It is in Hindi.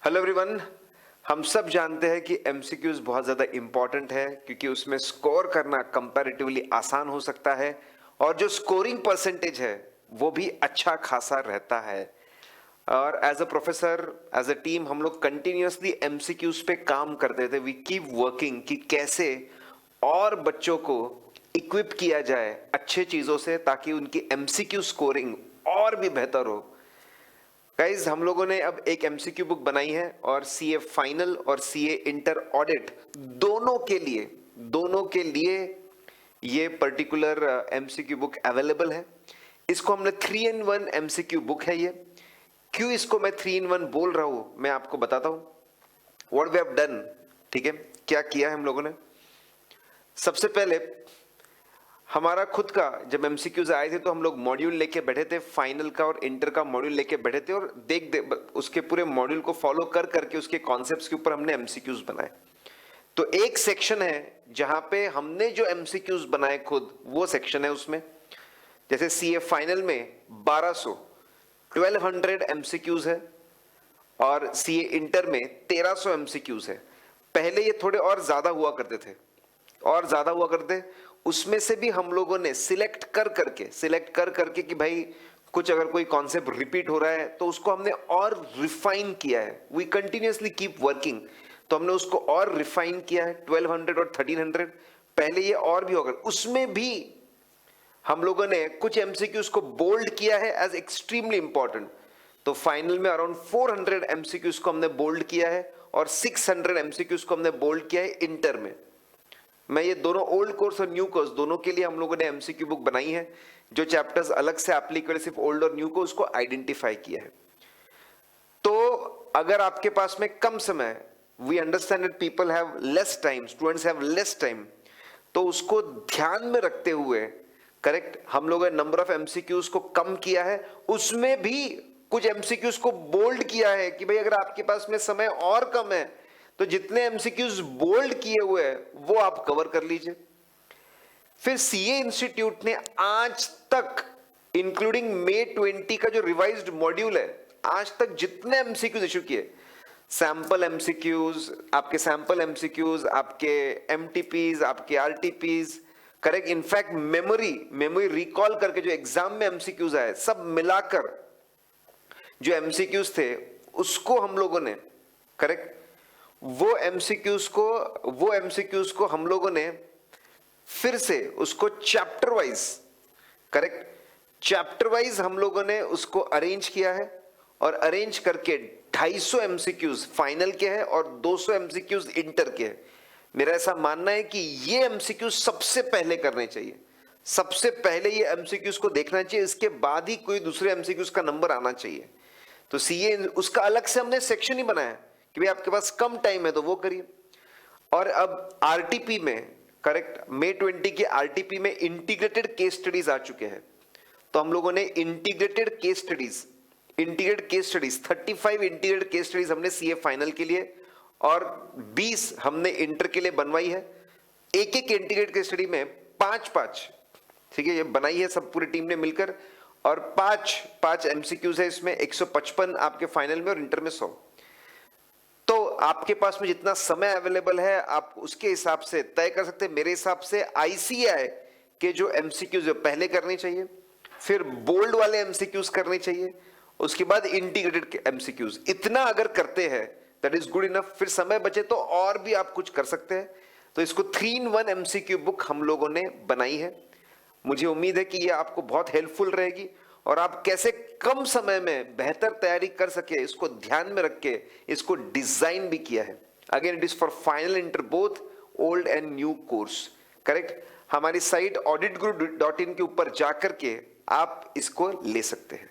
Hello everyone. हम सब जानते हैं कि एमसीक्यूज बहुत ज़्यादा इंपॉर्टेंट है क्योंकि उसमें स्कोर करना कंपैरेटिवली आसान हो सकता है और जो स्कोरिंग परसेंटेज है वो भी अच्छा खासा रहता है। और as a professor, as a team, हम लोग कंटिन्यूअसली एमसीक्यूज पे काम करते थे। वी कीप वर्किंग कि कैसे और बच्चों को इक्विप किया जाए अच्छे चीज़ों से ताकि उनकी एमसीक्यू स्कोरिंग और भी बेहतर हो। गाइज, हम लोगों ने अब एक एमसीक्यू बुक बनाई है और सीए फाइनल और सीए इंटर ऑडिट दोनों के लिए ये पर्टिकुलर एमसीक्यू बुक अवेलेबल है। इसको हमने 3-in-1 एमसीक्यू बुक है ये। क्यों इसको मैं 3-in-1 बोल रहा हूं मैं आपको बताता हूं। व्हाट वी हैव डन, ठीक है, क्या किया है हम लोगों ने। सबसे पहले हमारा खुद का जब एमसीक्यूज आए थे तो हम लोग मॉड्यूल लेके बैठे थे, फाइनल का और इंटर का मॉड्यूल लेके बैठे थे और उसके पूरे मॉड्यूल को फॉलो कर करके उसके कॉन्सेप्ट्स के ऊपर हमने एमसीक्यूज बनाए। तो एक सेक्शन है जहां पे हमने जो एमसीक्यूज बनाए खुद, वो सेक्शन है उसमें। जैसे सीए फाइनल में 1200 एमसीक्यूज है और सीए इंटर में 1300 एमसीक्यूज है। पहले ये थोड़े और ज्यादा हुआ करते उसमें से भी हम लोगों ने सिलेक्ट कर करके कि भाई कुछ अगर कोई कॉन्सेप्ट रिपीट हो रहा है तो उसको हमने और रिफाइन किया है। वी कंटिन्यूअसली कीप वर्किंग, तो हमने उसको और रिफाइन किया है। 1200 और 1300 पहले ये और भी होगा। उसमें भी हम लोगों ने कुछ एमसीक्यूज को बोल्ड किया है एज एक्सट्रीमली इंपॉर्टेंट। तो फाइनल में अराउंड 400 एमसीक्यूज को हमने बोल्ड किया है और 600 एमसीक्यूज को हमने बोल्ड किया है इंटर में। मैं ये दोनों ओल्ड कोर्स और न्यू कोर्स दोनों के लिए हम लोगों ने एमसीक्यू बुक बनाई है। जो चैप्टर्स अलग से एप्लीकेबल सिर्फ ओल्ड और न्यू को उसको आइडेंटिफाई किया है। तो अगर आपके पास में कम समय, we understand that people have less time, students have less time, तो उसको ध्यान में रखते हुए करेक्ट हम लोगों ने नंबर ऑफ एमसीक्यूज को कम किया है। उसमें भी कुछ एमसीक्यूज को बोल्ड किया है कि भाई अगर आपके पास में समय और कम है तो जितने एमसीक्यूज बोल्ड किए हुए हैं वो आप कवर कर लीजिए। फिर सीए इंस्टीट्यूट ने आज तक इंक्लूडिंग May 20 का जो रिवाइज्ड मॉड्यूल है, आज तक जितने एमसीक्यूज इशू किए, सैंपल एमसीक्यूज, आपके एमटीपीज, आपके RTPs, correct, in fact memory recall करके जो एग्जाम में एमसीक्यूज आए, सब मिलाकर जो एमसीक्यूज थे उसको हम लोगों ने करेक्ट वो एमसीक्यूज को हम लोगों ने फिर से उसको चैप्टर वाइज हम लोगों ने उसको अरेंज किया है और अरेंज करके 250 एमसीक्यूज फाइनल के हैं और 200 एमसीक्यूज इंटर के हैं। मेरा ऐसा मानना है कि ये एमसीक्यूज सबसे पहले करने चाहिए, सबसे पहले ये एमसीक्यूज को देखना चाहिए, इसके बाद ही कोई दूसरे एमसीक्यूज का नंबर आना चाहिए। तो सीए उसका अलग से हमने सेक्शन ही बनाया कि भाई आपके पास कम टाइम है तो वो करिए। और अब आरटीपी में करेक्ट May 20 के आरटीपी में इंटीग्रेटेड केस स्टडीज आ चुके हैं। तो हम लोगों ने integrated case studies 35 integrated case studies हमने सीए फाइनल के लिए और 20 हमने इंटर के लिए बनवाई है। एक इंटीग्रेटेड केस स्टडी में 5-5, ठीक है, ये बनाई है सब पूरी टीम ने मिलकर, और 5 एमसीक्यूज है इसमें, 155 आपके फाइनल में और इंटर में 100। तो आपके पास में जितना समय अवेलेबल है आप उसके हिसाब से तय कर सकते हैं। मेरे हिसाब से आईसीएआई के जो एमसीक्यूज पहले करने चाहिए, फिर बोल्ड वाले एमसीक्यूज करने चाहिए, उसके बाद इंटीग्रेटेड एमसीक्यूज। इतना अगर करते हैं दैट इज गुड इनफ। फिर समय बचे तो और भी आप कुछ कर सकते हैं। तो इसको 3-in-1 एमसीक्यू बुक हम लोगों ने बनाई है। मुझे उम्मीद है कि ये आपको बहुत हेल्पफुल रहेगी और आप कैसे कम समय में बेहतर तैयारी कर सके इसको ध्यान में रख के इसको डिजाइन भी किया है। Again it is for final inter both old and new course, correct. हमारी साइट auditguru.in के ऊपर जाकर के आप इसको ले सकते हैं।